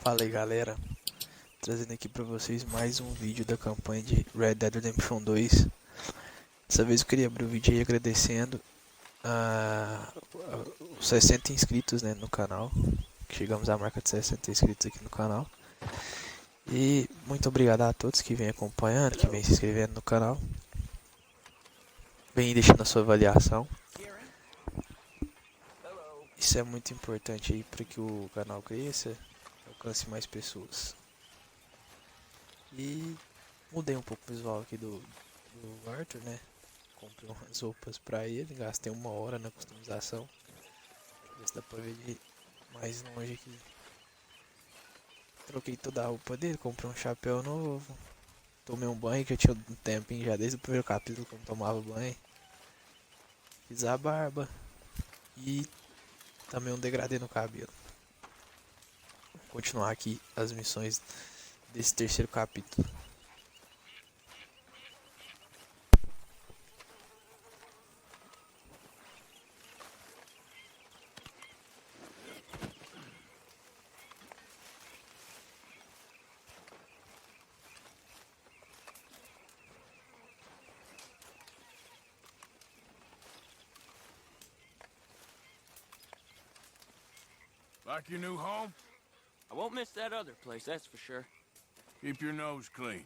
Fala aí galera, trazendo aqui pra vocês mais um vídeo da campanha de Red Dead Redemption 2. Dessa vez eu queria abrir o vídeo aí agradecendo os 60 inscritos, né, no canal. Chegamos à marca de 60 inscritos aqui no canal. E muito obrigado a todos que vêm acompanhando, que vêm se inscrevendo no canal. Vem deixando a sua avaliação. Isso é muito importante aí para que o canal cresça, alcance mais pessoas. E mudei um pouco o visual aqui do Arthur, né? Comprei umas roupas pra ele, gastei 1 hora na customização. Ver se dá pra ver de mais longe aqui. Troquei toda a roupa dele, comprei um chapéu novo. Tomei um banho, que eu tinha um tempinho já desde o primeiro capítulo que eu não tomava banho. Fiz a barba. E também um degradê no cabelo. Vou continuar aqui as missões desse terceiro capítulo. Like your new home? I won't miss that other place, that's for sure. Keep your nose clean.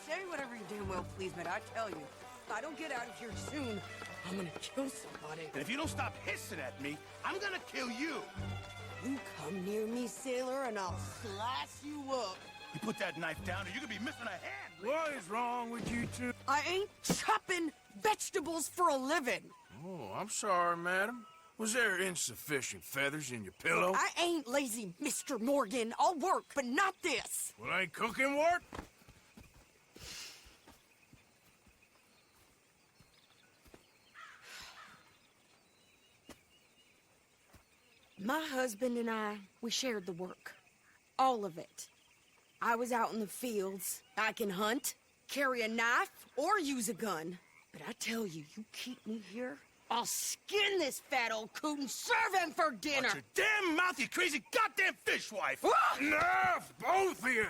Say whatever you damn well please, but I tell you, if I don't get out of here soon, I'm gonna kill somebody. And if you don't stop hissing at me, I'm gonna kill you. You come near me, sailor, and I'll slice you up. You put that knife down or you're gonna be missing a hand. What is wrong with you two? I ain't chopping vegetables for a living. Oh, I'm sorry, madam. Was there insufficient feathers in your pillow? I ain't lazy, Mr. Morgan. I'll work, but not this. Well, ain't cooking work? My husband and I, we shared the work. All of it. I was out in the fields. I can hunt, carry a knife, or use a gun. But I tell you, you keep me here, I'll skin this fat old coot and serve him for dinner. Watch your damn mouth, you crazy goddamn fishwife. Enough, both of you!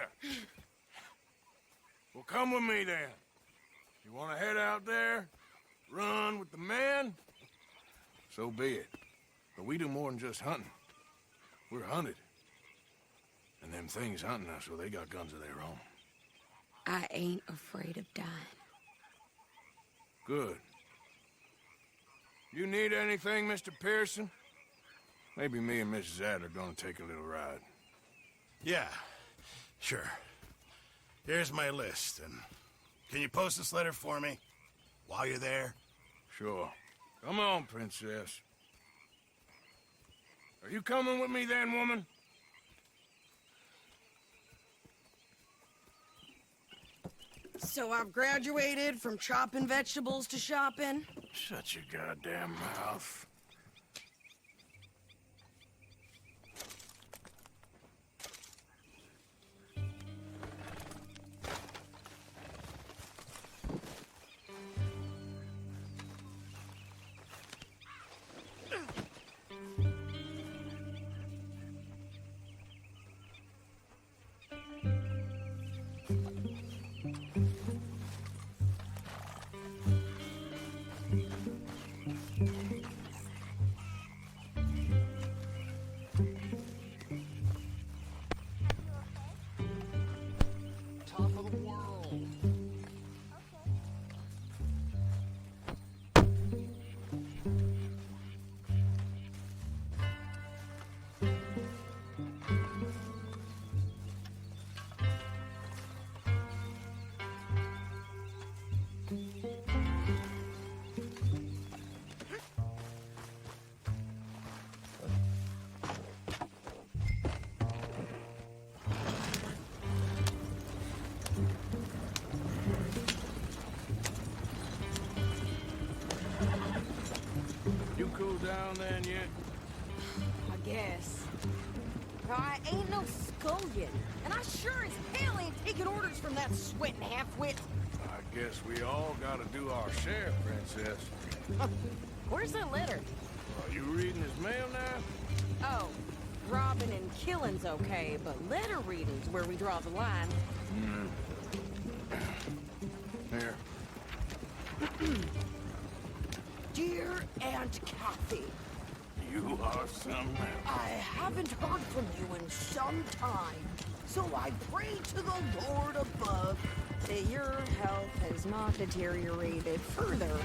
Well, come with me then. You want to head out there, run with the men? So be it. But we do more than just hunting. We're hunted. And them things hunting us, well, they got guns of their own. I ain't afraid of dying. Good. You need anything, Mr. Pearson? Maybe me and Mrs. Adler are gonna take a little ride. Yeah, sure. Here's my list, and can you post this letter for me while you're there? Sure. Come on, princess. Are you coming with me then, woman? So I've graduated from chopping vegetables to shopping. Shut your goddamn mouth. down then yet? I guess. I ain't no scullion, and I sure as hell ain't taking orders from that sweating half-wit. I guess we all gotta do our share, Princess. Where's that letter? Are you reading his mail now? Oh, robbing and killing's okay, but letter reading's where we draw the line. Here. Dear Aunt Kathy, You are some man. I haven't heard from you in some time, so I pray to the Lord above that your health has not deteriorated further.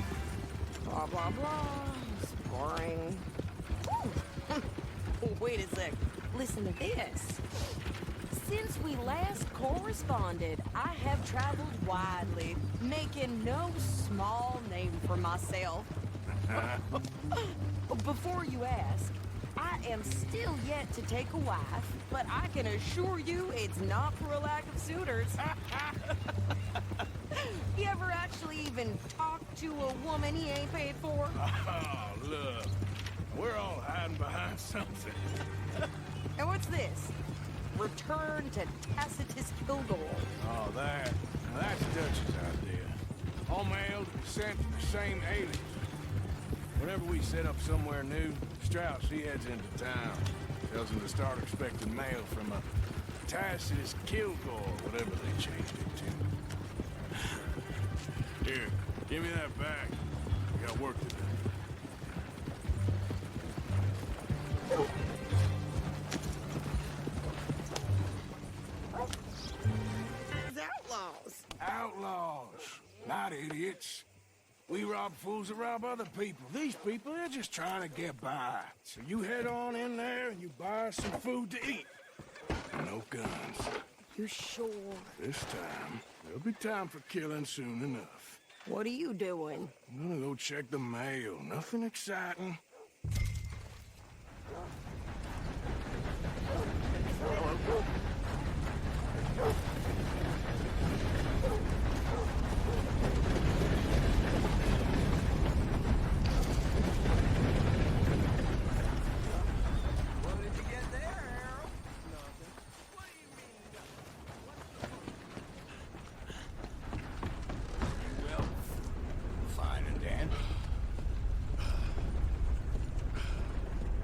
Blah, blah, blah. It's boring. Ooh. Wait a sec. Listen to this. Since we last corresponded, I have traveled widely, making no small name for myself. Before you ask, I am still yet to take a wife, but I can assure you it's not for a lack of suitors. You ever actually even talk to a woman he ain't paid for? Oh, look. We're all hiding behind something. And what's this? Return to Tacitus Kilgore. Oh, that. Now that's Dutch's idea. All mail to be sent to the same alias. Whenever we set up somewhere new, Strauss, he heads into town. Tells him to start expecting mail from a Tacitus Kilgore, whatever they changed it to. Here, give me that bag. We got work to do. Outlaws. Outlaws, not idiots. We rob fools that rob other people. These people, they're just trying to get by. So you head on in there and you buy us some food to eat. No guns. You sure? This time, there'll be time for killing soon enough. What are you doing? I'm gonna go check the mail. Nothing exciting. Fine and Dan.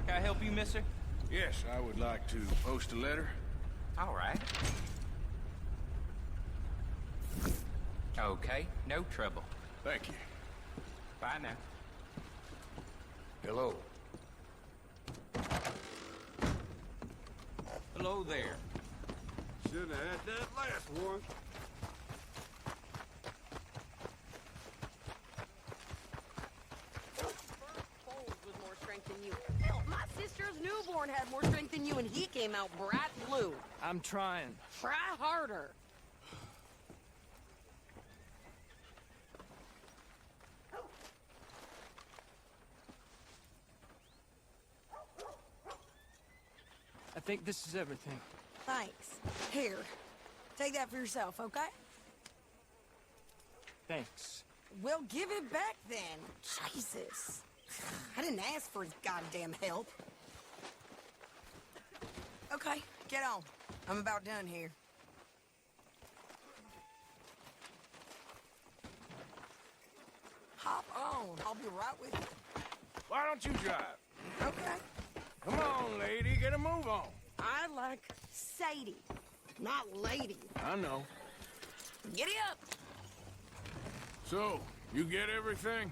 Can I help you, mister? Yes, I would like to post a letter. All right. Okay, no trouble. Thank you. Bye now. Hello. Hello there. Should have had that last one. With more strength than you. Hell, my sister's newborn had more strength than you, and he came out bright blue. I'm trying. Try harder. I think this is everything. Thanks. Here, take that for yourself, okay? Thanks. Well, give it back then. Jesus. I didn't ask for his goddamn help. Okay, get on. I'm about done here. Hop on. I'll be right with you. Why don't you drive? Okay. Come on, lady, get a move on. I like Sadie, not lady. I know. Giddy up. So, you get everything?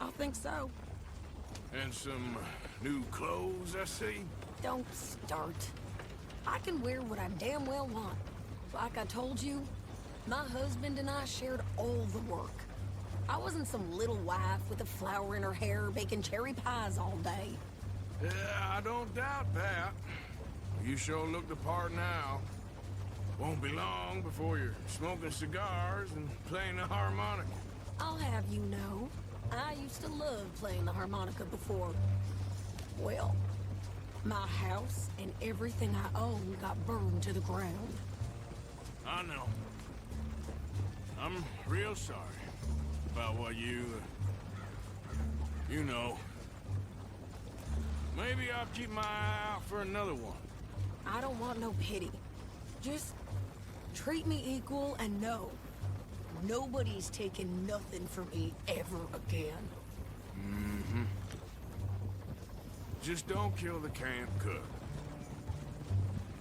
I think so. And some new clothes, I see? Don't start. I can wear what I damn well want. Like I told you, my husband and I shared all the work. I wasn't some little wife with a flower in her hair baking cherry pies all day. Yeah, I don't doubt that. You sure look the part now. Won't be long before you're smoking cigars and playing the harmonica. I'll have you know, I used to love playing the harmonica before. Well, my house and everything I own got burned to the ground. I know. I'm real sorry about what you know. Maybe I'll keep my eye out for another one. I don't want no pity. Just treat me equal and know nobody's taking nothing from me ever again. Mm-hmm. Just don't kill the camp cook.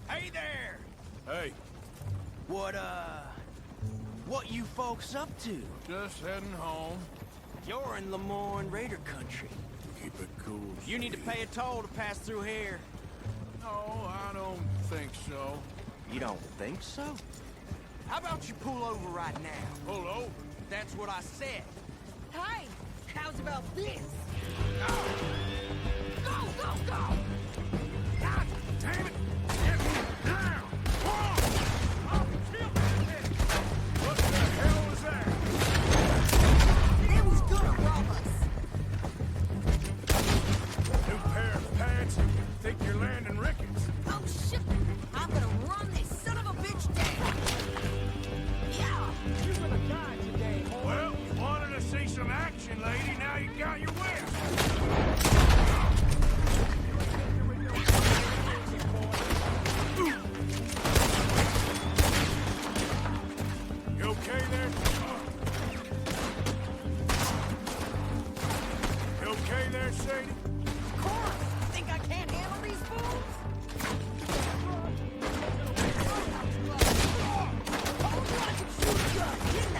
Hey there! Hey, What you folks up to? just heading home. You're in Lemoyne Raider country. Keep it cool. You need to pay a toll to pass through here. No, I don't think so. You don't think so? How about you pull over right now? Pull over. That's what I said. Hey, how's about this? Go, go, go! God damn it! Get me down! I'll kill that bitch! What the hell was that? It was gonna rob us. New pair of pants? Think you're landing rickets? Oh, shit! I'm gonna run this son of a bitch down! Yeah! You're gonna die today, boy. Well, you wanted to see some action, lady. Now you got your wish. You okay there? You okay there, Sadie? Of course! Think I can't handle these fools? Told you I could shoot a gun, didn't I?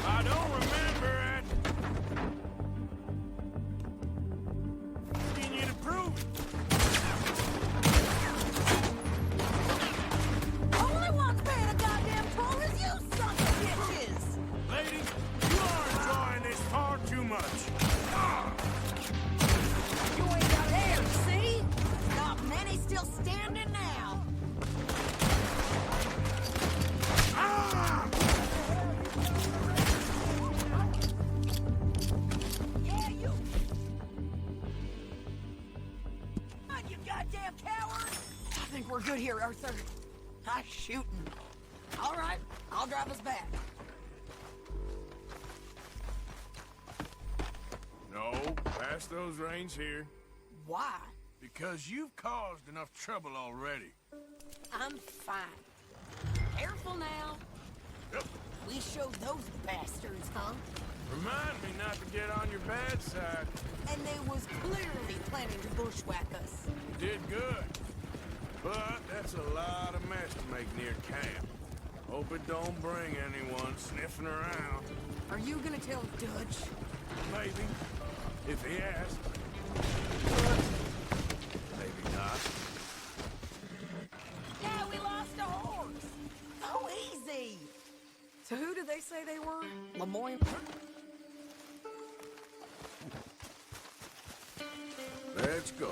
I don't remember it. Asking you to prove it. Only one's paying a goddamn toll is you sons of bitches! Lady, you are enjoying this far too much. You ain't got air, see? Not many still standing now. Yeah, you... God, you goddamn coward! I think we're good here, Arthur. I'm shooting. All right, I'll drive us back. No, pass those reins here. Why? Because you've caused enough trouble already. I'm fine. Careful now. Yep. We showed those bastards, huh? Remind me not to get on your bad side. And they was clearly planning to bushwhack us. You did good. But that's a lot of mess to make near camp. Hope it don't bring anyone sniffing around. Are you gonna tell Dutch? Maybe. If he asks. But maybe not. Yeah, we lost a horse. Oh, easy. So who did they say they were? Lemoyne? Let's go.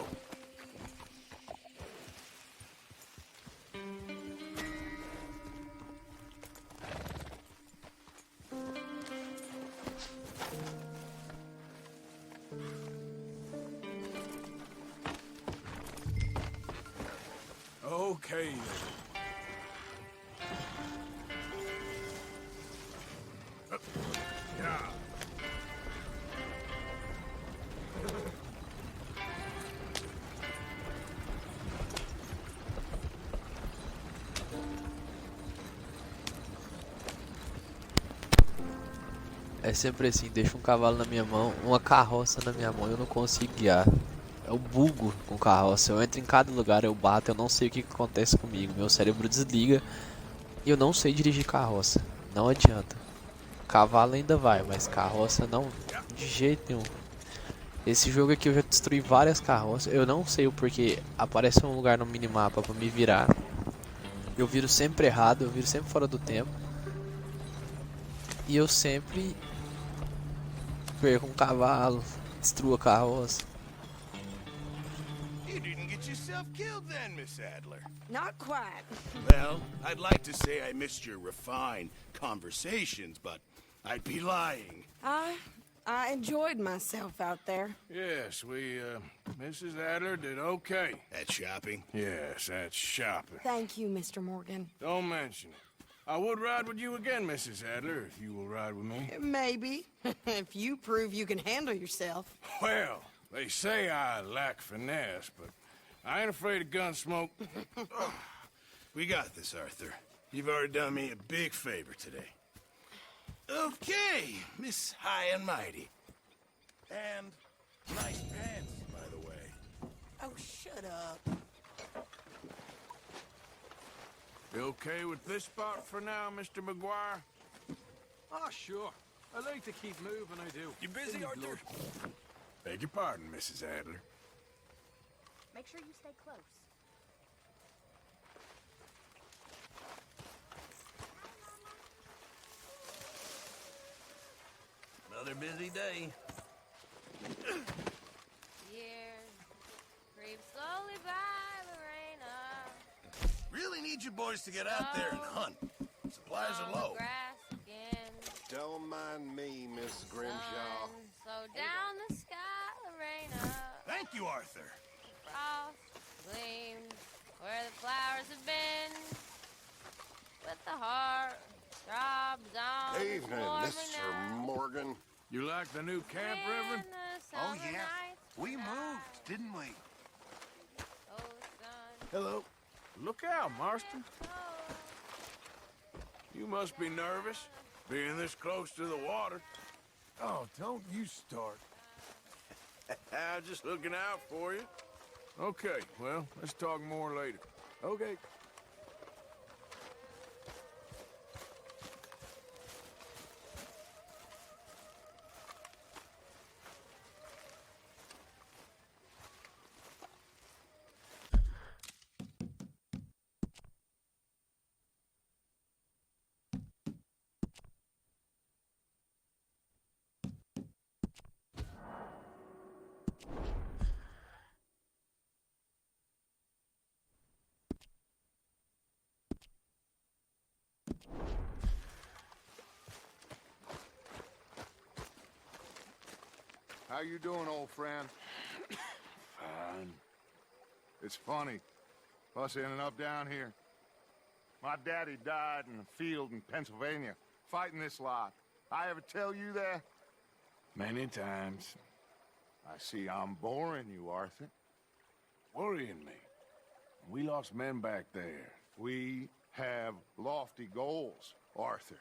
Okay, then. Yeah. É sempre assim, deixo um cavalo na minha mão, uma carroça na minha mão, eu não consigo guiar. Eu bugo com carroça, eu entro em cada lugar, eu bato, eu não sei o que acontece comigo. Meu cérebro desliga e eu não sei dirigir carroça. Não adianta. Cavalo ainda vai, mas carroça não, de jeito nenhum. Esse jogo aqui eu já destruí várias carroças, eu não sei o porquê. Aparece um lugar no minimapa pra me virar. Eu viro sempre errado, eu viro sempre fora do tempo. E eu sempre perco um cavalo, destruo a carroça. You didn't get yourself killed then, Miss Adler. Not quite. Well, I'd like to say I missed your refined conversations, but I'd be lying. I enjoyed myself out there. Yes, Mrs. Adler did okay. At shopping? Yes, that's shopping. Thank you, Mr. Morgan. Don't mention it. I would ride with you again, Mrs. Adler, if you will ride with me. Maybe. If you prove you can handle yourself. Well, They say I lack finesse, but I ain't afraid of gun smoke. We got this, Arthur. You've already done me a big favor today. Okay, Miss High and Mighty. And nice pants, by the way. Oh, shut up. You okay with this spot for now, Mr. McGuire? Ah, sure. I like to keep moving, I do. You busy, Any Arthur? blood. Beg your pardon, Mrs. Adler. Make sure you stay close. Another busy day. Years creep slowly by, Lorena. Really need you boys to get out there and hunt. Supplies On are the low. grass again. Don't mind me, Miss Grimshaw. Sun, slow down the sky, Lorena. Thank you, Arthur. Frost gleams where the flowers have been. With the heart throbs on. its Evening, warmer Mr. night. Morgan. You like the new camp, Reverend? When the Oh, summer yeah. nights We are moved, nice. didn't we? Oh, sun, Hello. Look out, Marston. oh. You must be nervous, being this close to the water. Oh, don't you start. I'm just looking out for you. Okay, well, let's talk more later. Okay. How you doing, old friend? Fine. It's funny. Us ending up down here. My daddy died in a field in Pennsylvania, fighting this lot. I ever tell you that? Many times. I see I'm boring you, Arthur. Worrying me. We lost men back there. We have lofty goals, Arthur.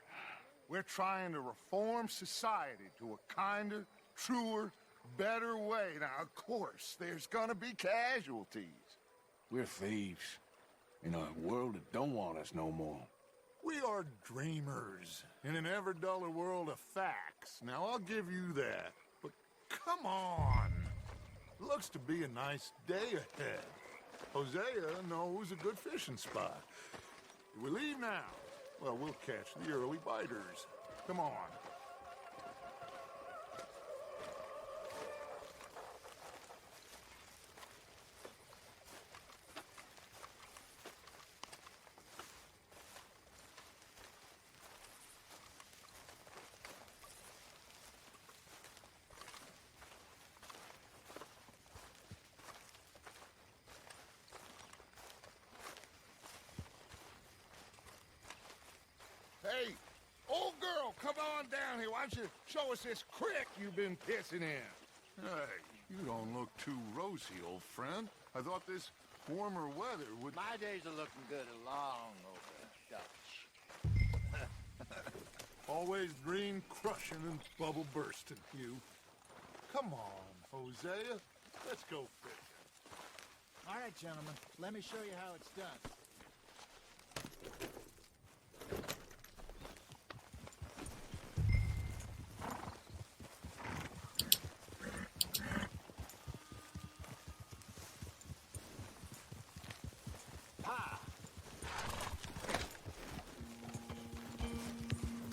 We're trying to reform society to a kinder, truer, better way. Now, of course, there's gonna be casualties. We're thieves. In a world that don't want us no more. We are dreamers in an ever duller world of facts. Now, I'll give you that. But come on. Looks to be a nice day ahead. Hosea knows a good fishing spot. If we leave now, well, we'll catch the early biters. Come on. Hey, old girl, come on down here. Why don't you show us this creek you've been pissing in? Hey, you don't look too rosy, old friend. I thought this warmer weather would... My days are looking good along over Dutch. Always dream crushing and bubble bursting, you. Come on, Hosea. Let's go fishing. All right, gentlemen. Let me show you how it's done.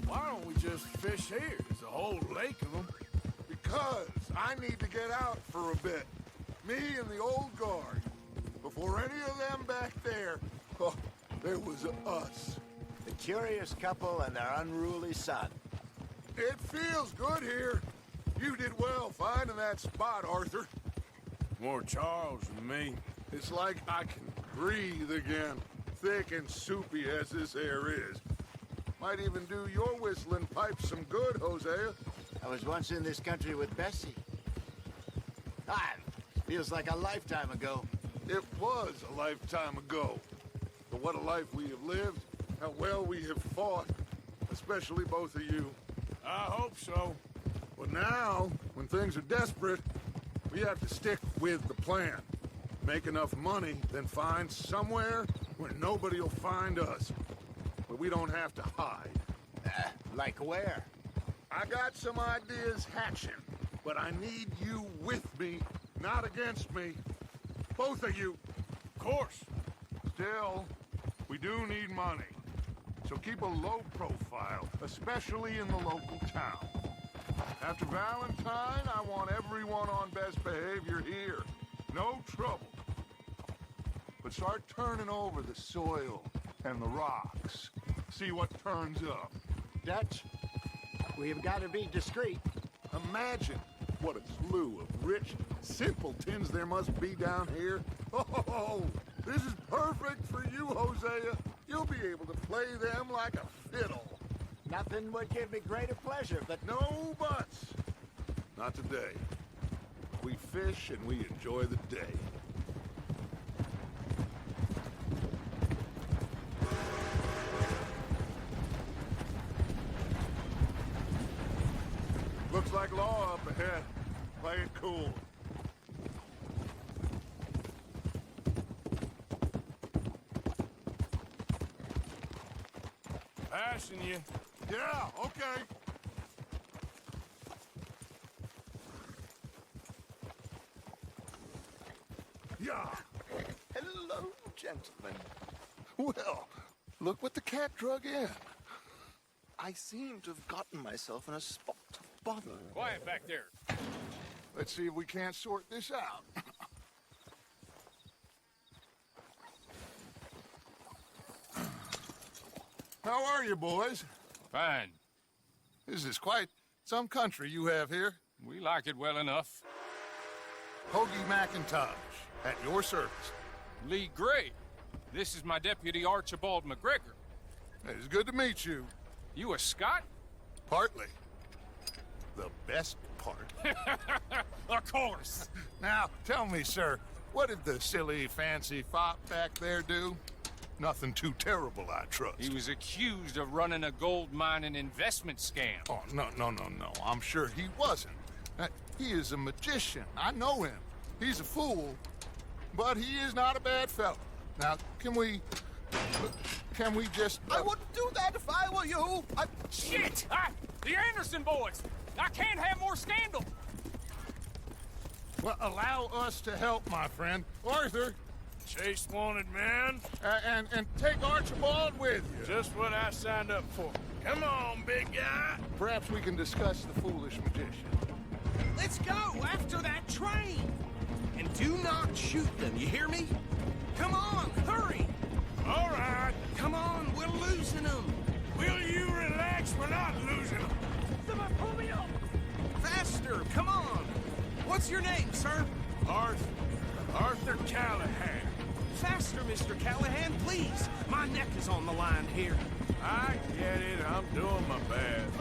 Why don't we just fish here? There's a whole lake of them. Because I need to get out for a bit. Me and the old guard. Before any of them back there, oh, there was us. The curious couple and their unruly son. It feels good here. You did well finding that spot, Arthur. More Charles than me. It's like I can breathe again, thick and soupy as this air is. Might even do your whistling pipes some good, Hosea. I was once in this country with Bessie. Ah, feels like a lifetime ago. It was a lifetime ago. But what a life we have lived, how well we have fought, especially both of you. I hope so. But now, when things are desperate, we have to stick with the plan. Make enough money, then find somewhere where nobody will find us. Where we don't have to hide. Like where? I got some ideas hatching, but I need you with me, not against me. Both of you. Of course. Still, we do need money. So keep a low profile, especially in the local town. After Valentine, I want everyone on best behavior here. No trouble. But start turning over the soil and the rocks. See what turns up. Dutch, we've got to be discreet. Imagine what a slew of rich simpletons there must be down here. Oh, this is perfect for you, Hosea. You'll be able to play them like a fiddle. Nothing would give me greater pleasure, but No buts. Not today. We fish and we enjoy the day. Looks like law up ahead. Play it cool. Passing you. Yeah, okay. Yeah. hello, gentlemen. Well, look what the cat drug in. I seem to have gotten myself in a spot of bother. Quiet back there. Let's see if we can't sort this out. How are you, boys? Fine. This is quite some country you have here. We like it well enough. Hoagie McIntosh, at your service. Lee Gray. This is my deputy Archibald McGregor. It's good to meet you. You a Scot? Partly. The best part. Of course. Now, tell me, sir, what did the silly, fancy fop back there do? Nothing too terrible, I trust. He was accused of running a gold mining investment scam. Oh, no. I'm sure he wasn't. He is a magician. I know him. He's a fool, but he is not a bad fellow. Now, can we just... I wouldn't do that if I were you. Shit! The Anderson boys! I can't have more scandal! Well, allow us to help, my friend. Arthur, Chase wanted man. and take Archibald with you. Just what I signed up for. Come on, big guy. Perhaps we can discuss the foolish magician. Let's go after that train! And do not shoot them, you hear me? Come on, hurry! All right. Come on, we're losing them! Will you relax? We're not losing them. Someone pull me up! Faster, come on! What's your name, sir? Arthur Callahan. Faster, Mr. Callahan, please! My neck is on the line here. I get it. I'm doing my best.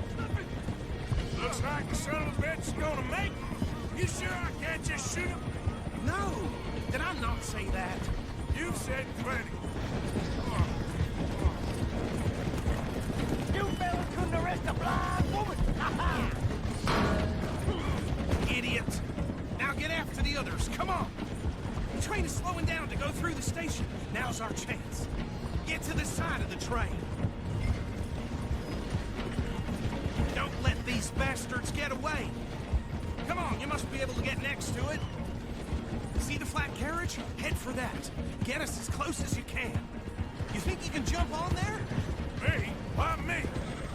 Looks like the son of a bitch is gonna make it. You sure I can't just shoot him? No! Did I not say that? You've said plenty. You fellas couldn't arrest a blind woman! Idiot! Now get after the others, come on! The train is slowing down to go through the station. Now's our chance. Get to the side of the train. Don't let these bastards get away. Come on, you must be able to get next to it. See the flat carriage? Head for that. Get us as close as you can. You think you can jump on there? Me? Why me?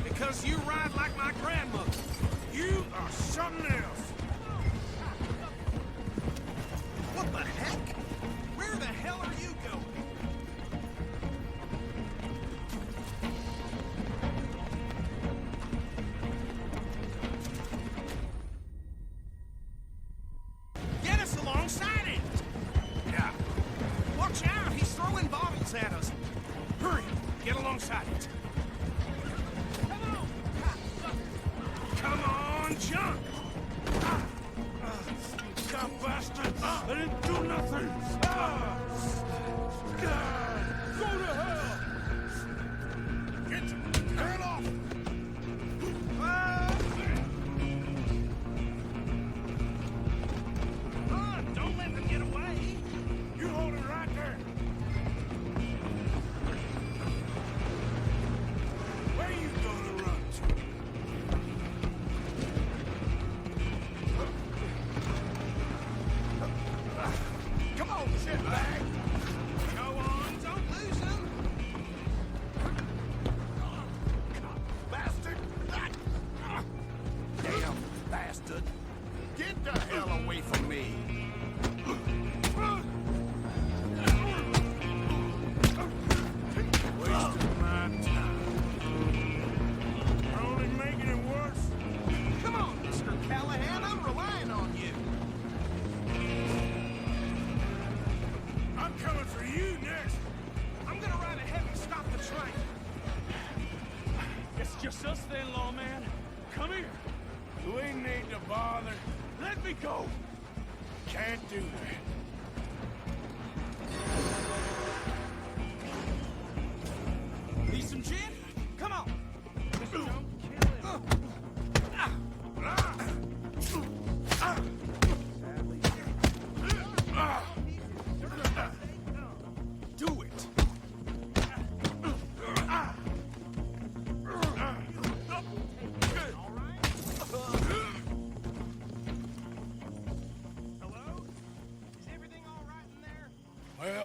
Because you ride like my grandmother. You are something else. What the heck? Where the hell are you going? Get us alongside it! Yeah. Watch out, he's throwing bottles at us. Hurry, get alongside it. Come on, jump! Come, I didn't do nothing! Go to hell! Get your hand off! Run! Don't let them get away! You hold it right there! Where you gonna run to? Come on, shitbag! Go on, don't lose them! Bastard! Damn bastard. Get the hell away from me. Wasting my time. You're only making it worse. Come on, Mr. Callahan, I'm relying on you. I'm coming for you next. I'm gonna ride ahead and stop the train. It's just us then, lawman. Come here. We need to bother. Let me go. Can't do that. Need some gin? Come on. Do it. Hello? Is everything all right in there? Well,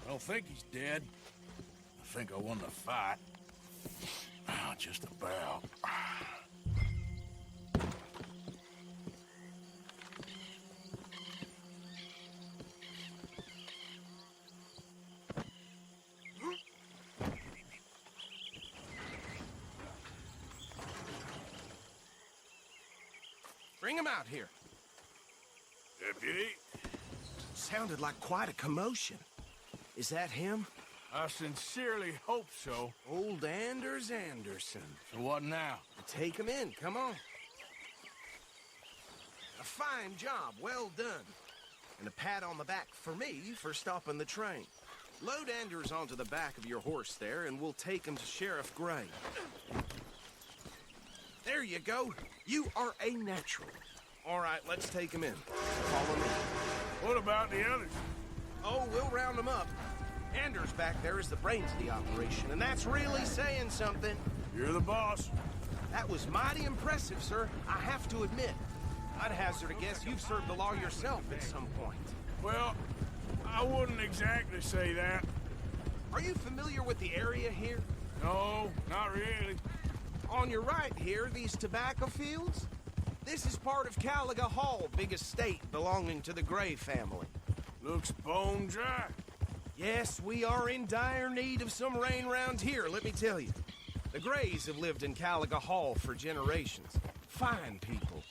I don't think he's dead. I think I won the fight. Just about. Bring him out here. Deputy, Sounded like quite a commotion. Is that him? I sincerely hope so. Old Anders Anderson. So what now? Take him in, come on. A fine job, well done. And a pat on the back for me for stopping the train. Load Anders onto the back of your horse there, and we'll take him to Sheriff Gray. There you go. You are a natural. All right, let's take him in. Follow me. What about the others? Oh, we'll round them up. Anders back there is the brains of the operation, and that's really saying something. You're the boss. That was mighty impressive, sir. I have to admit. I'd hazard a guess you've served the law yourself at some point. Well, I wouldn't exactly say that. Are you familiar with the area here? No, not really. On your right here, these tobacco fields? This is part of Caliga Hall, big estate belonging to the Gray family. Looks bone dry. Yes, we are in dire need of some rain round here, let me tell you. The Grays have lived in Caliga Hall for generations. Fine people.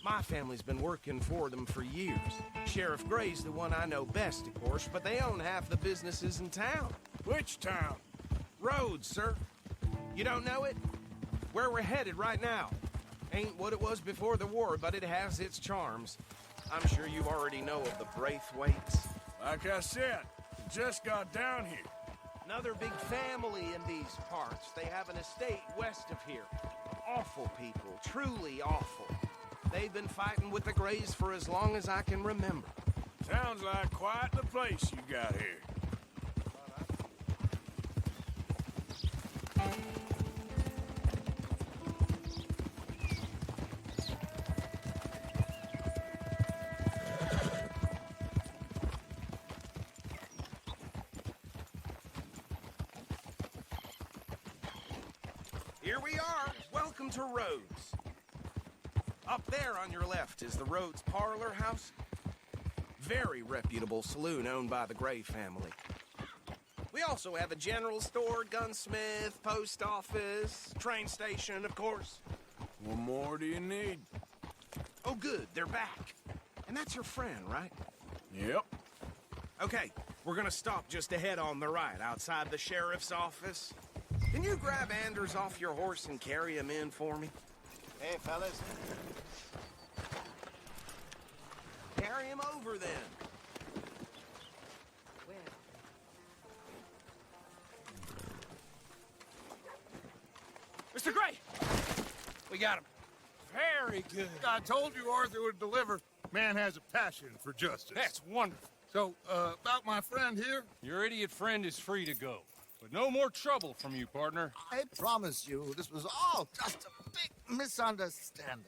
My family's been working for them for years. Sheriff Gray's the one I know best, of course, but they own half the businesses in town. Which town? Rhodes, sir. You don't know it? Where we're headed right now. Ain't what it was before the war, but it has its charms. I'm sure you already know of the Braithwaites. Like I said, just got down here. Another big family in these parts. They have an estate west of here. Awful people, truly awful. They've been fighting with the Grays for as long as I can remember. Sounds like quite the place you got here. Here we are. Welcome to Rhodes. Up there on your left is the Rhodes Parlor House. Very reputable saloon owned by the Gray family. We also have a general store, gunsmith, post office, train station, of course. What more do you need? Oh, good, they're back. And that's your friend, right? Yep. Okay, we're gonna stop just ahead on the right, outside the sheriff's office. Can you grab Anders off your horse and carry him in for me? Hey, fellas. carry him over then. Mr. Gray! We got him. Very good. I told you Arthur would deliver. Man has a passion for justice. That's wonderful. So, about my friend here? Your idiot friend is free to go. But no more trouble from you, partner. I promise you, this was all just a big misunderstanding.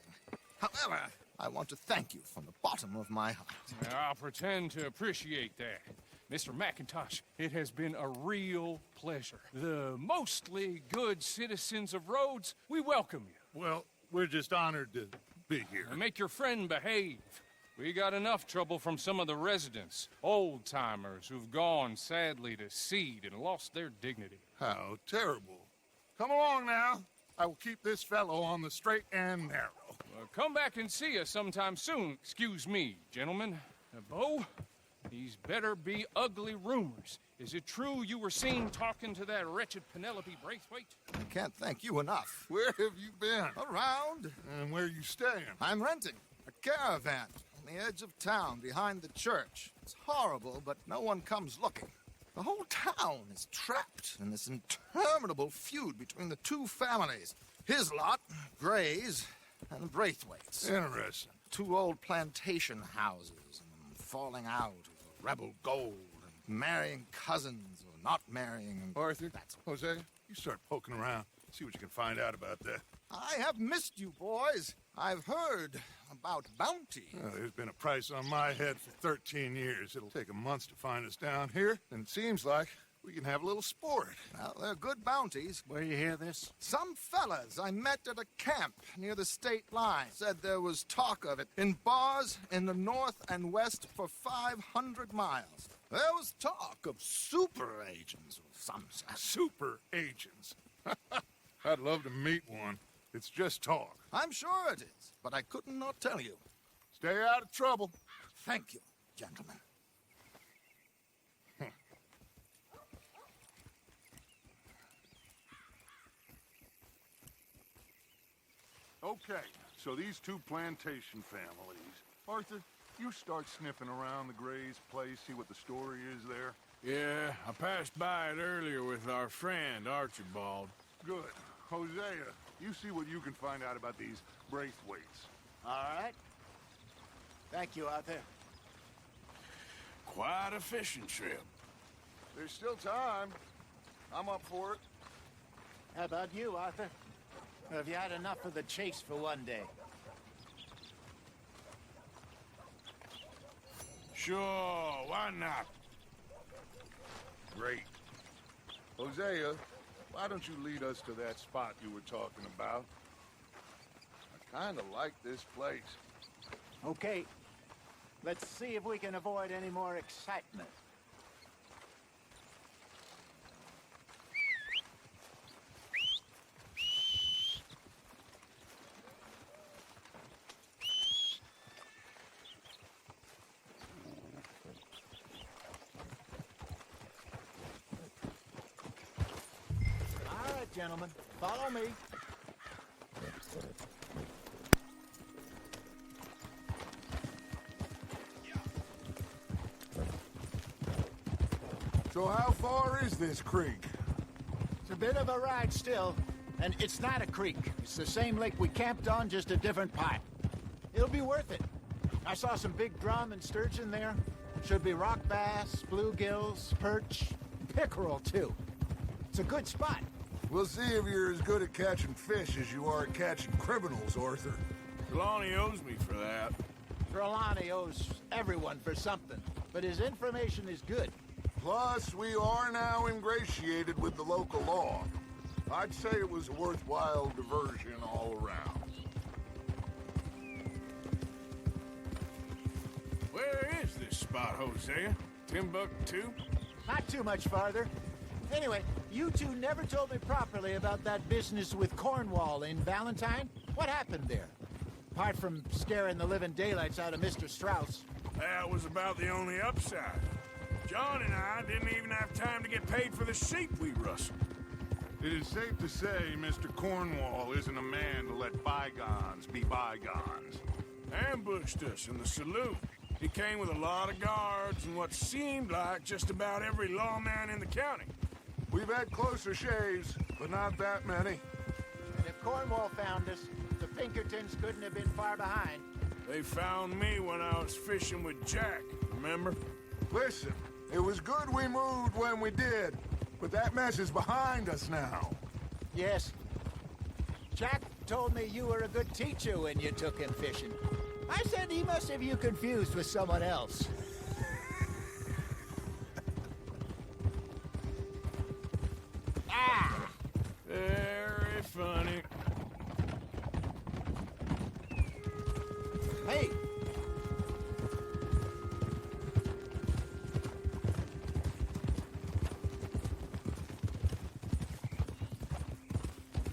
However, I want to thank you from the bottom of my heart. I'll pretend to appreciate that. Mr. McIntosh, it has been a real pleasure. The mostly good citizens of Rhodes, we welcome you. Well, we're just honored to be here. And make your friend behave. We got enough trouble from some of the residents, old-timers who've gone, sadly, to seed and lost their dignity. How terrible. Come along now. I will keep this fellow on the straight and narrow. Come back and see us sometime soon. Excuse me, gentlemen. Bo, these better be ugly rumors. Is it true you were seen talking to that wretched Penelope Braithwaite? I can't thank you enough. Where have you been? Around. And where you staying? I'm renting a caravan on the edge of town behind the church. It's horrible, but no one comes looking. The whole town is trapped in this interminable feud between the two families. His lot, Gray's, and the Braithwaites. Interesting. Two old plantation houses, and falling out over rebel gold, and marrying cousins or not marrying. And Arthur, that's Jose, you start poking around. See what you can find out about that. I have missed you, boys. I've heard about bounty. There's been a price on my head for 13 years. It'll take a month to find us down here, and it seems like we can have a little sport. Well, they're good bounties. Where you hear this? Some fellas I met at a camp near the state line said there was talk of it in bars in the north and west for 500 miles. There was talk of super agents of some sort. Super agents. I'd love to meet one. It's just talk. I'm sure it is, but I couldn't not tell you. Stay out of trouble. Thank you, gentlemen. Okay, so these two plantation families. Arthur, you start sniffing around the Gray's place, see what the story is there. Yeah, I passed by it earlier with our friend, Archibald. Good. Hosea, you see what you can find out about these Braithwaites. All right. Thank you, Arthur. Quite a fishing trip. There's still time. I'm up for it. How about you, Arthur? Or have you had enough of the chase for one day? Sure, why not? Great. Hosea, why don't you lead us to that spot you were talking about? I kind of like this place. Okay. Let's see if we can avoid any more excitement. All right, gentlemen, follow me. So how far is this creek? It's a bit of a ride still, and it's not a creek. It's the same lake we camped on, just a different pipe. It'll be worth it. I saw some big drum and sturgeon there. Should be rock bass, bluegills, perch, pickerel too. It's a good spot. We'll see if you're as good at catching fish as you are at catching criminals, Arthur. Trelawney owes me for that. Trelawney owes everyone for something, but his information is good. Plus, we are now ingratiated with the local law. I'd say it was a worthwhile diversion all around. Where is this spot, Hosea? Timbuktu? Not too much farther. Anyway, you two never told me properly about that business with Cornwall in Valentine. What happened there? Apart from scaring the living daylights out of Mr. Strauss. That was about the only upside. John and I didn't even have time to get paid for the sheep we rustled. It is safe to say Mr. Cornwall isn't a man to let bygones be bygones. Ambushed us in the saloon. He came with a lot of guards and what seemed like just about every lawman in the county. We've had closer shaves, but not that many. If Cornwall found us, the Pinkertons couldn't have been far behind. They found me when I was fishing with Jack, remember? Listen, it was good we moved when we did, but that mess is behind us now. Yes. Jack told me you were a good teacher when you took him fishing. I said he must have you confused with someone else. Ah! Very funny. Hey!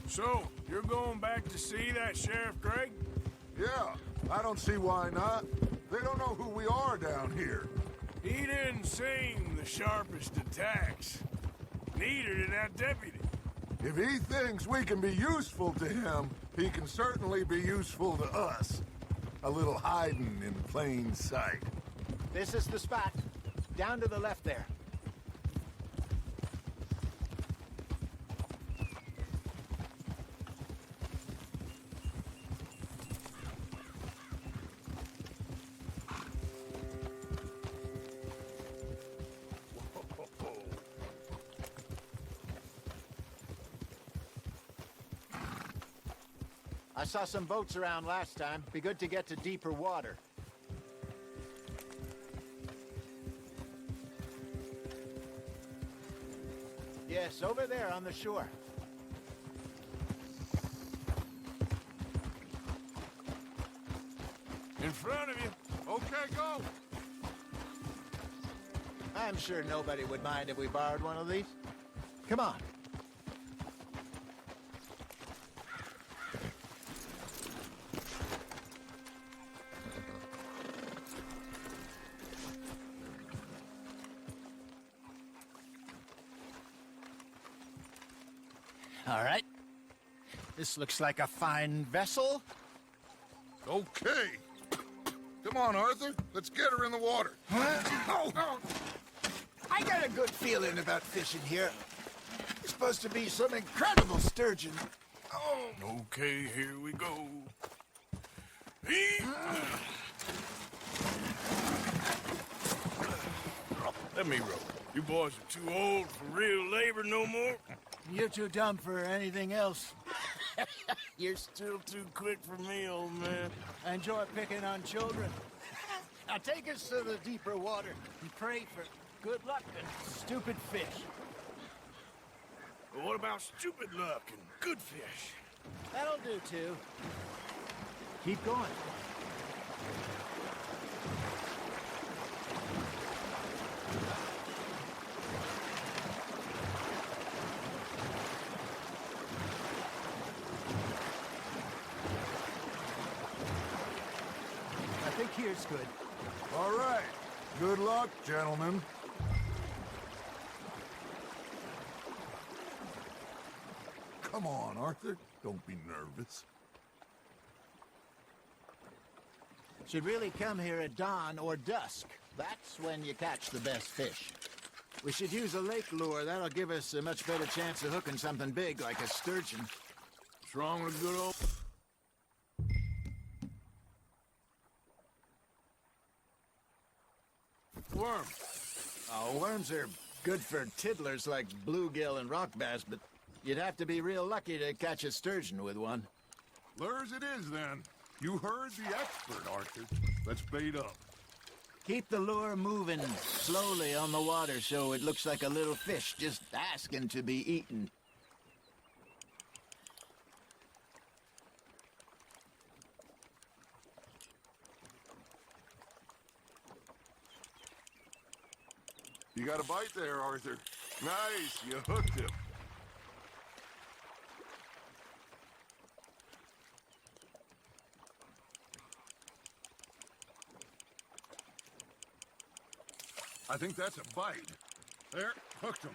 So, you're going back to see that Sheriff Craig? Yeah, I don't see why not. They don't know who we are down here. He didn't seem the sharpest attacks. Neither did that deputy. If he thinks we can be useful to him, he can certainly be useful to us. A little hiding in plain sight. This is the spot. Down to the left there. I saw some boats around last time. Be good to get to deeper water. Yes, over there on the shore. In front of you. Okay, go. I'm sure nobody would mind if we borrowed one of these. Come on. All right. This looks like a fine vessel. Okay. Come on, Arthur. Let's get her in the water. Oh. I got a good feeling about fishing here. It's supposed to be some incredible sturgeon. Oh. Okay, here we go. Let me row. You boys are too old for real labor no more. You're too dumb for anything else. You're still too quick for me, old man. I enjoy picking on children. Now take us to the deeper water and pray for good luck and stupid fish. But what about stupid luck and good fish? That'll do, too. Keep going. I think here's good. All right. Good luck, gentlemen. Come on, Arthur. Don't be nervous. Should really come here at dawn or dusk. That's when you catch the best fish. We should use a lake lure. That'll give us a much better chance of hooking something big like a sturgeon. What's wrong with good old... worm? Oh, worms are good for tiddlers like bluegill and rock bass, but you'd have to be real lucky to catch a sturgeon with one. Lures it is, then. You heard the expert, Arthur. Let's bait up. Keep the lure moving slowly on the water so it looks like a little fish just asking to be eaten. You got a bite there, Arthur. Nice, you hooked him. I think that's a bite. There, hooked him.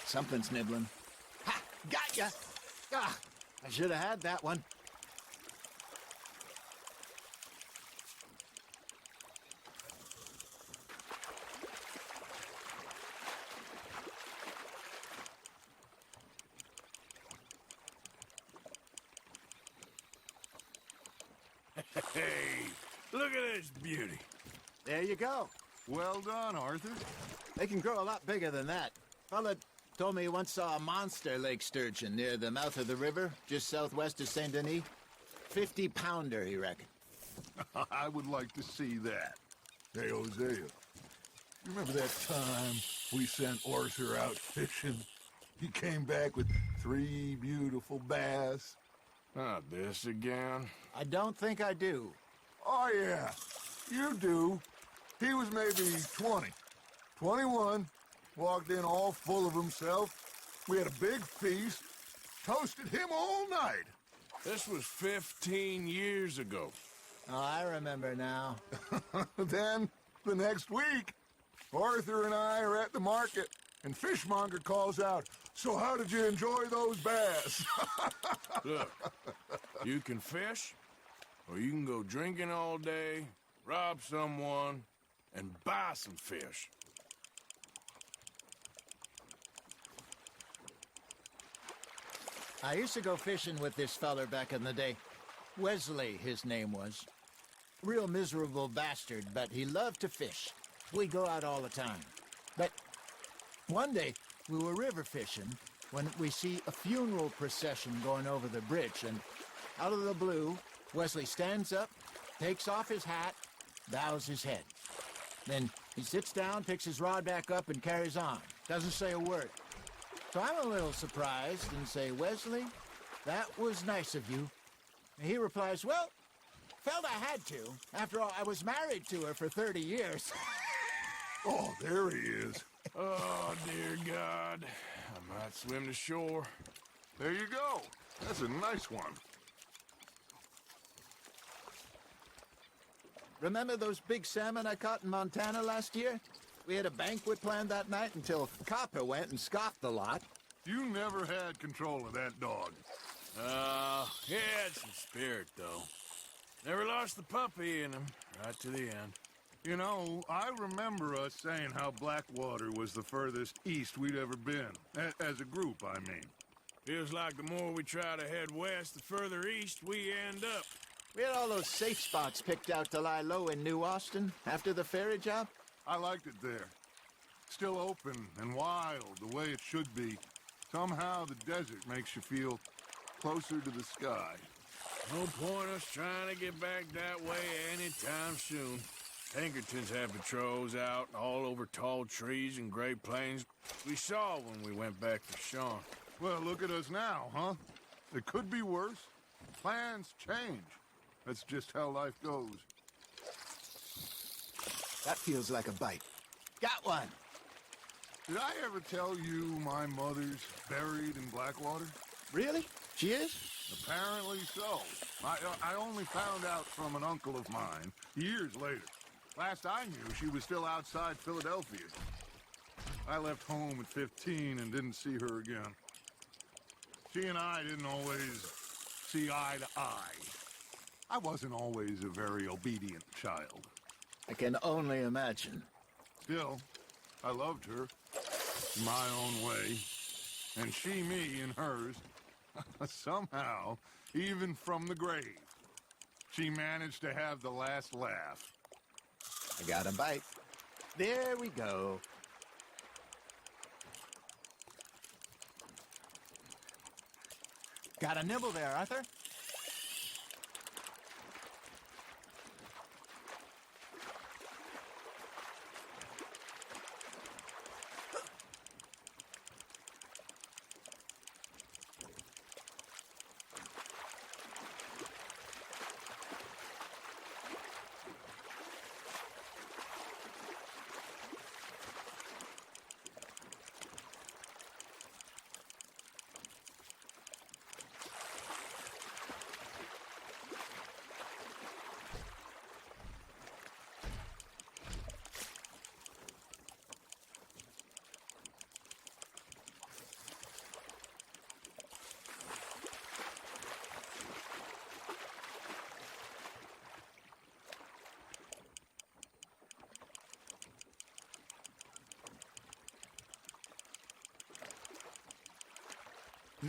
Something's nibbling. Ha! Got ya! Ah, I should have had that one. Hey, look at this beauty. There you go. Well done, Arthur. They can grow a lot bigger than that. Fella told me he once saw a monster lake sturgeon near the mouth of the river, just southwest of Saint Denis. 50-pounder, he reckoned. I would like to see that. Hey, Hosea, you remember that time we sent Arthur out fishing? He came back with 3 beautiful bass. Not this again. I don't think I do. Oh, yeah, you do. He was maybe 20, 21, walked in all full of himself. We had a big feast, toasted him all night. This was 15 years ago. Oh, I remember now. Then, the next week, Arthur and I are at the market, and Fishmonger calls out, "So how did you enjoy those bass?" Look, you can fish, or you can go drinking all day, rob someone, and buy some fish. I used to go fishing with this feller back in the day. Wesley, his name was. Real miserable bastard, but he loved to fish. We'd go out all the time. But one day, we were river fishing when we see a funeral procession going over the bridge, and out of the blue, Wesley stands up, takes off his hat, bows his head. Then he sits down, picks his rod back up, and carries on. Doesn't say a word. So I'm a little surprised and say, "Wesley, that was nice of you." And he replies, "Well, felt I had to. After all, I was married to her for 30 years. Oh, there he is. Oh, dear God. I might swim to shore. There you go. That's a nice one. Remember those big salmon I caught in Montana last year? We had a banquet planned that night until Copper went and scoffed the lot. You never had control of that dog. He had some spirit, though. Never lost the puppy in him, right to the end. You know, I remember us saying how Blackwater was the furthest east we'd ever been. As a group, I mean. Feels like the more we try to head west, the further east we end up. We had all those safe spots picked out to lie low in New Austin after the ferry job. I liked it there. Still open and wild, the way it should be. Somehow the desert makes you feel closer to the sky. No point us trying to get back that way anytime soon. Pinkertons have patrols out all over tall trees and Great Plains. We saw when we went back for Sean. Well, look at us now, huh? It could be worse. Plans change. That's just how life goes. That feels like a bite. Got one. Did I ever tell you my mother's buried in Blackwater? Really? She is? Apparently so. I only found out from an uncle of mine years later. Last I knew, she was still outside Philadelphia. I left home at 15 and didn't see her again. She and I didn't always see eye to eye. I wasn't always a very obedient child. I can only imagine. Still, I loved her in my own way, and she me in hers. Somehow, even from the grave, she managed to have the last laugh. I got a bite. There we go. Got a nibble there, Arthur?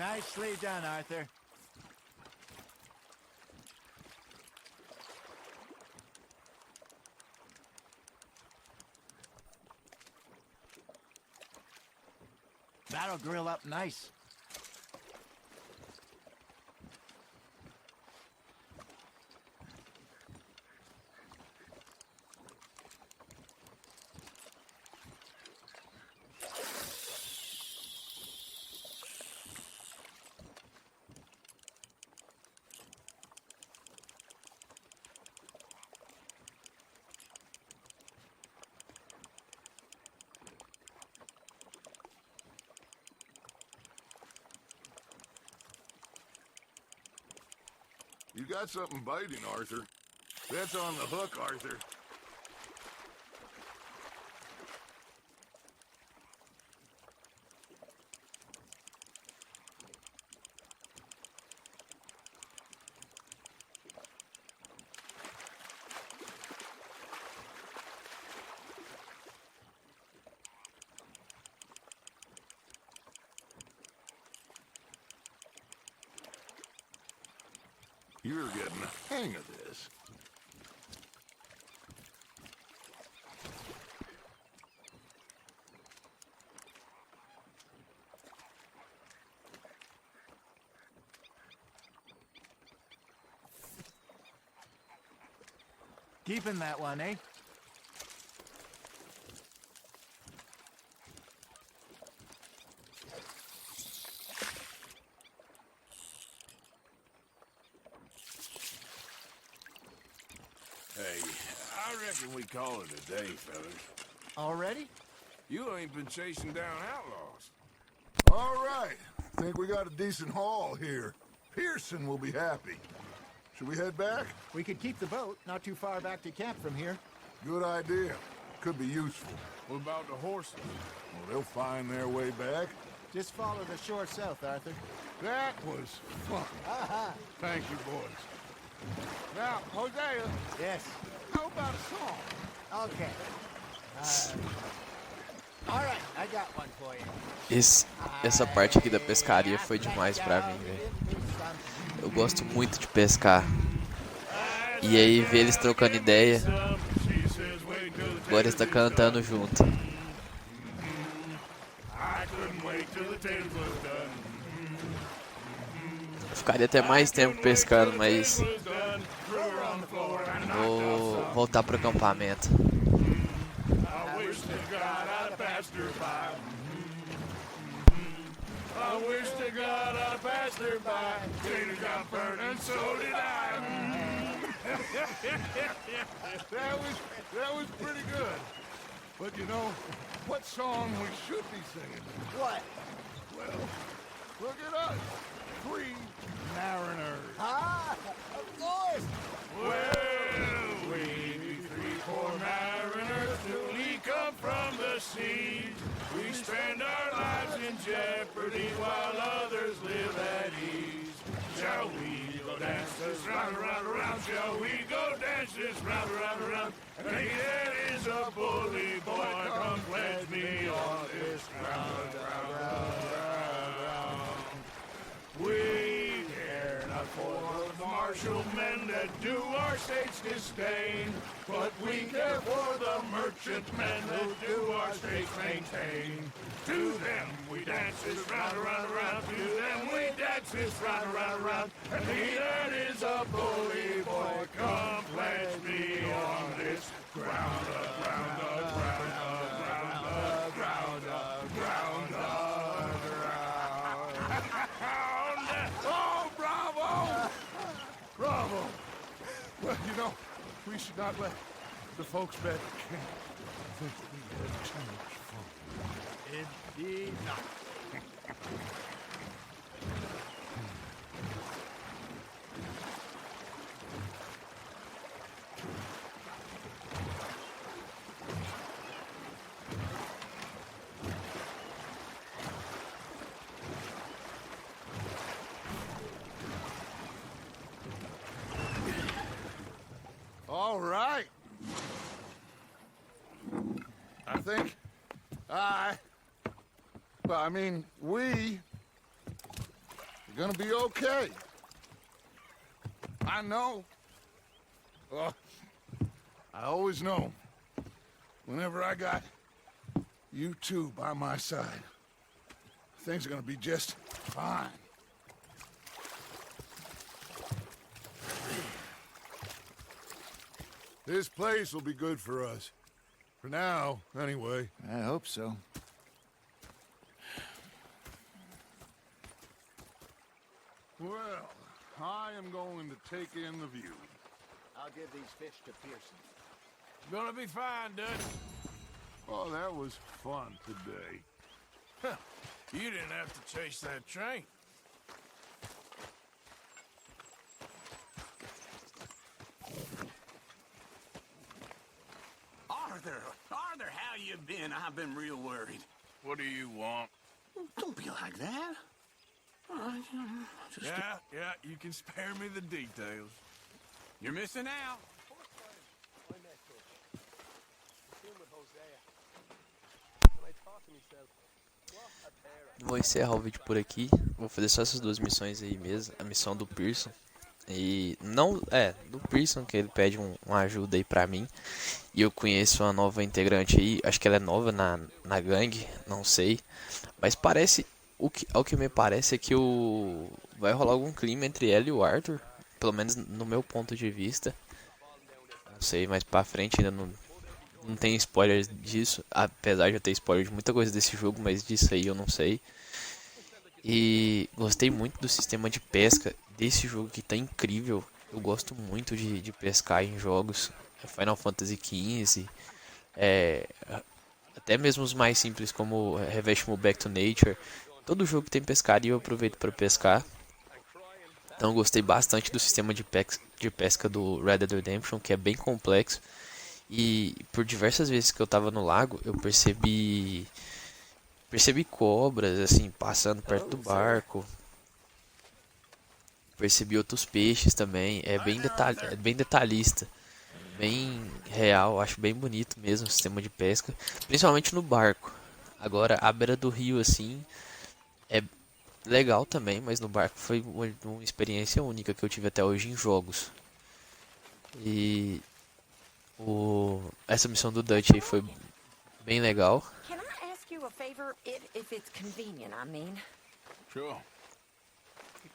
Nicely done, Arthur. That'll grill up nice. You got something biting, Arthur. That's on the hook, Arthur. You're getting the hang of this. Keeping that one, eh? Hey, I reckon we call it a day, fellas. Already? You ain't been chasing down outlaws. All right. Think we got a decent haul here. Pearson will be happy. Should we head back? We could keep the boat not too far back to camp from here. Good idea. Could be useful. What about the horses? Well, they'll find their way back. Just follow the shore south, Arthur. That was fun. Thank you, boys. Now, Hosea, Yes. how about a song? Okay. All right, I got one for you. Essa parte aqui da pescaria foi demais pra mim, velho. Eu gosto muito de pescar. E aí ver eles trocando ideia. Agora eles tá cantando junto. Ficaria até mais tempo pescando, mas vou voltar pro acampamento. I wish to God I passed her by. Cleaners got burned and so did I. That was pretty good. But you know, what song we should be singing? What? Well, look at us. 3 mariners. Ah, of course. Well, we be 3 poor mariners newly come from the sea. We spend our lives in jeopardy while others live at ease. Shall we go dance this round, around, around? Shall we go dance this round, around, around? And he that is a bully boy, come pledge me on this ground, ground, ground, ground, ground. We care not for the martial men that do our state's disdain, but we care for the merchant men that do our state's maintain. To them we dance this round, around, around. To them we dance this round, around, around. And he that is a bully boy, come pledge me on this ground, ground, ground, ground, ground, ground, ground. Oh, bravo! Bravo! Well, you know, we should not let the folks back at camp think we had too much fun. Indeed not. All right. I think we gonna be okay. I know. Well, I always know. Whenever I got you two by my side, things are gonna be just fine. This place will be good for us. For now, anyway. I hope so. Well, I am going to take in the view. I'll give these fish to Pearson. Gonna be fine, Dutch. Oh, that was fun today. Huh. You didn't have to chase that train. Arthur, how you been? I've been real worried. What do you want? Don't be like that. Yeah, you can spare me the details. You're missing out. Vou encerrar o vídeo por aqui. Vou fazer só essas duas missões aí mesmo. A missão do Pearson. E não, do Pearson, que ele pede uma ajuda aí pra mim. E eu conheço uma nova integrante aí. Acho que ela é nova na gangue, não sei. Mas parece, ao que me parece é que vai rolar algum clima entre ela e o Arthur. Pelo menos no meu ponto de vista. Não sei, mais pra frente ainda não tem spoilers disso. Apesar de eu ter spoiler de muita coisa desse jogo, mas disso aí eu não sei. E gostei muito do sistema de pesca desse jogo, que tá incrível. Eu gosto muito de pescar em jogos. Final Fantasy XV. Até mesmo os mais simples, como Revenge Back to Nature. Todo jogo que tem pescaria eu aproveito para pescar. Então eu gostei bastante do sistema de pesca do Red Dead Redemption, que é bem complexo. E por diversas vezes que eu tava no lago, eu percebi cobras, assim, passando perto do barco. Percebi outros peixes também. É bem detalhista. Bem real, acho bem bonito mesmo o sistema de pesca. Principalmente no barco. Agora, à beira do rio, assim, é legal também, mas no barco foi uma experiência única que eu tive até hoje em jogos. E essa missão do Dutch aí foi bem legal. Can I ask you a favor, if it's convenient, I mean? Sure.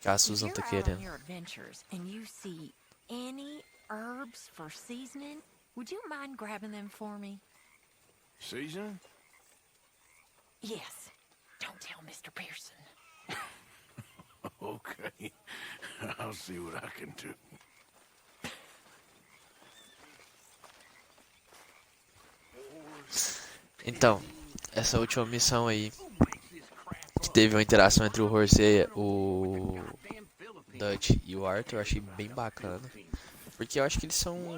Que a Susan tá querendo. Your adventures and you see any herbs for seasoning, would you mind grabbing them for me? Season? Yes. Don't tell Mr. Pearson. Okay. I'll see what I can do. Então, essa última missão aí, que teve uma interação entre o Horsey, o Dutch e o Arthur, eu achei bem bacana. Porque eu acho que eles são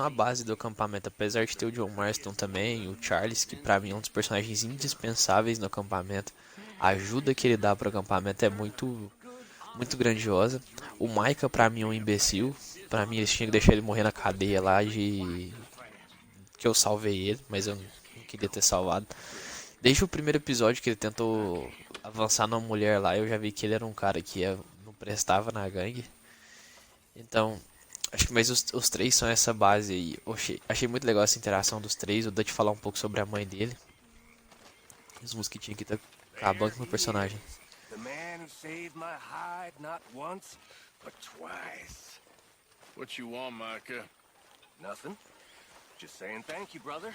a base do acampamento, apesar de ter o John Marston também, o Charles, que pra mim é um dos personagens indispensáveis no acampamento. A ajuda que ele dá pro acampamento é muito grandiosa. O Micah pra mim é um imbecil. Pra mim eles tinham que deixar ele morrer na cadeia lá que eu salvei ele, mas eu não queria ter salvado. Desde o primeiro episódio que ele tentou avançar numa mulher lá, eu já vi que ele era um cara que não prestava na gangue. Então, acho que mais os três são essa base aí. Achei muito legal essa interação dos três. O Dutch falar um pouco sobre a mãe dele. Os mosquitinhos aqui tá acabando com o personagem. The man who saved my hide not once, but twice. What you want, Micah? Nothing. Just saying thank you, brother.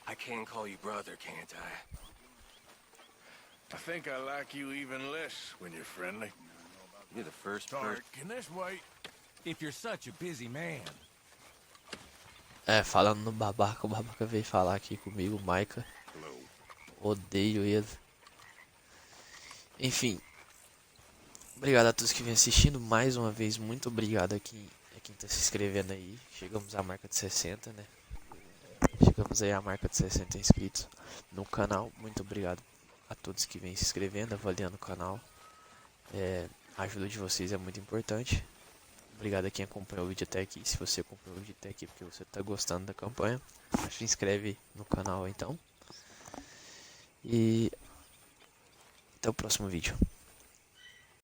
I can call you brother, can't I? I think I like you even less when you're friendly. You're the first Sorry, can this wait? If you're such a busy man. Falando no babaca, o babaca veio falar aqui comigo, o Micah. Odeio ele. Enfim. Obrigado a todos que vêm assistindo. Mais uma vez, muito obrigado a quem tá se inscrevendo aí. Chegamos à marca de 60, né? Chegamos aí à marca de 60 inscritos no canal. Muito obrigado a todos que vêm se inscrevendo, avaliando o canal. A ajuda de vocês é muito importante. Obrigado a quem acompanhou o vídeo até aqui. Se você acompanhou o vídeo até aqui porque você está gostando da campanha, se inscreve no canal então. E até o próximo vídeo.